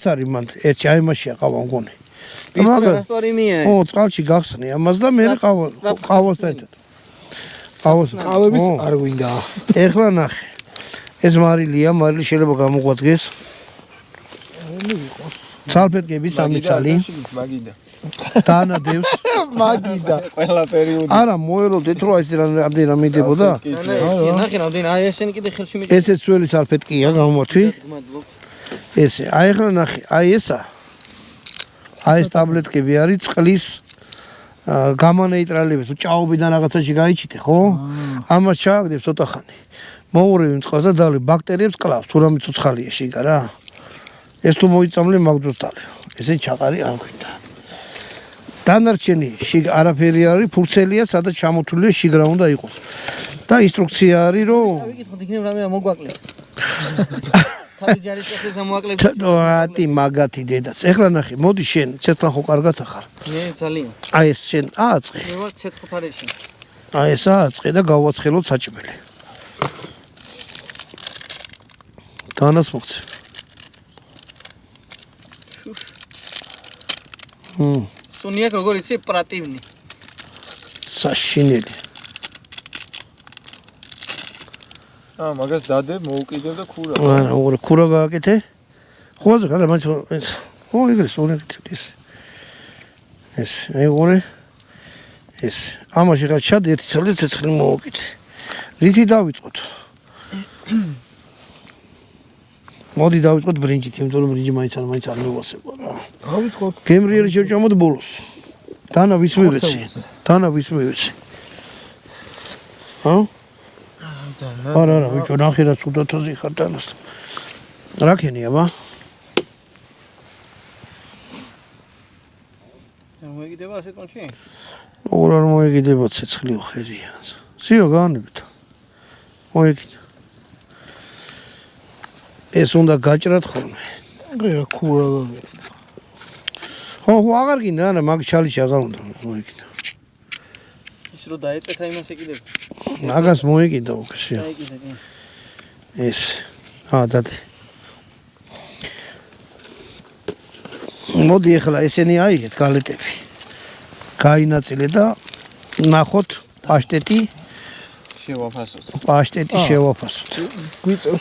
არის მან ერთი აი მასია ყავა მგონი. ბისტროსტორიმია. წყალში გახსნი ამას და მე ყავას ერთად. ყავების არ გვინდა. ეხლა ნახე. ეს მარილია, მარილი შეიძლება გამოგვადგეს. ცალფეთკები სამი ცალი. მაგიდა. დაანადევს. მაგიდა. ყველა პერიოდი. არა, მოელოდეთ რომ ეს რამდენი მიდებოდა? ნახე რამდენი აი ესენი კიდე ხელში მიდის. ესეც ძველი ცალფეთკია, გამომართვი. ესე, აი ახლა ნახე, აი ესა. აი ეს ტაბლეტკები არის წყლის გამონეიტრალები, თუ ჭაობიდან რაღაცაში გაიჩიტე, ხო? ამას ჩააგდებ ცოტა ხანი. მოურივი მწყავს და დავლი ბაქტერიებს კლავს, თუ რამე ცოცხალია შიგა რა. ეს თუ მოიწამლე მაგდროს დალე. ესე ჩაყარი არ გვინდა. დანარჩენი შიგ არაფერი არის, ფურცელია, სადაც ჩამოთვლილი შიგრა უნდა იყოს. და ინსტრუქცია არის, რომ ვიკითხოთ იქნებ რამეა მოგვაკლეს. თავი ჯარისკაცებს ამოაკლებს. ცოტა მაგათი დედაც. ეხლა ნახე, მოდი შენ, ცეცხლან ხო კარგად ახარ. მე ძალიან. აი ეს შენ ააწყე. მე ვარ ცეცხლფარეში. აი ეს ააწყე და გავაცხელოთ საჭმელი. დანას მოგცე. სუნიაკ როგორ იცი ოპერატივნი. საშინელი. მაგას დადე, მოუკიდებ და ქურა. არა, უყურე, ქურა გააკეთე. ხო, ასე არა, მაინც ეს. ხო, ეგრე სუნიაკეთე ეს. ეს, აი უყურე. ეს. ამაში ხარ ჩადე ერთი ცალი ცეცხლი მოუკიდე. რითი დავიწყოთ? მოდი დავიწყოთ ბრინჯით, იმიტომ რომ ბრინჯი მაინც არ მოვასება რა. დავიწყოთ. გემრიელი შევჭამოთ ბოლოს. დანა ვის მივეცი? დანა ვის მივეცი? ჰა? არა, ბიჭო, ნახე რა ცუდათოზი ხარ დანას. რა ქენია, აბა? მოიგდება ასეთ კონჩი? როგორ არ მოიგდება ცეცხლიო ხერია. სიო გაანებით. მოიგდა. ეს უნდა გაჭრათ ხოლმე. რა ქურა გაგე. ხო, აღარ გინდა, არა, მაგ ჩალიში აღარ უნდა მოიგდა. ის რო დაეწეთა იმას ეკიდებ. მაგას მოიგდა უკშია. დაეკიდე, კი. ეს. დადე. მოდი ახლა ესენი აიღეთ გალეტები. გაინაწილე და ნახოთ პაშტეტი შევაფასოთ. პაშტეტი შევაფასოთ. გვიწევს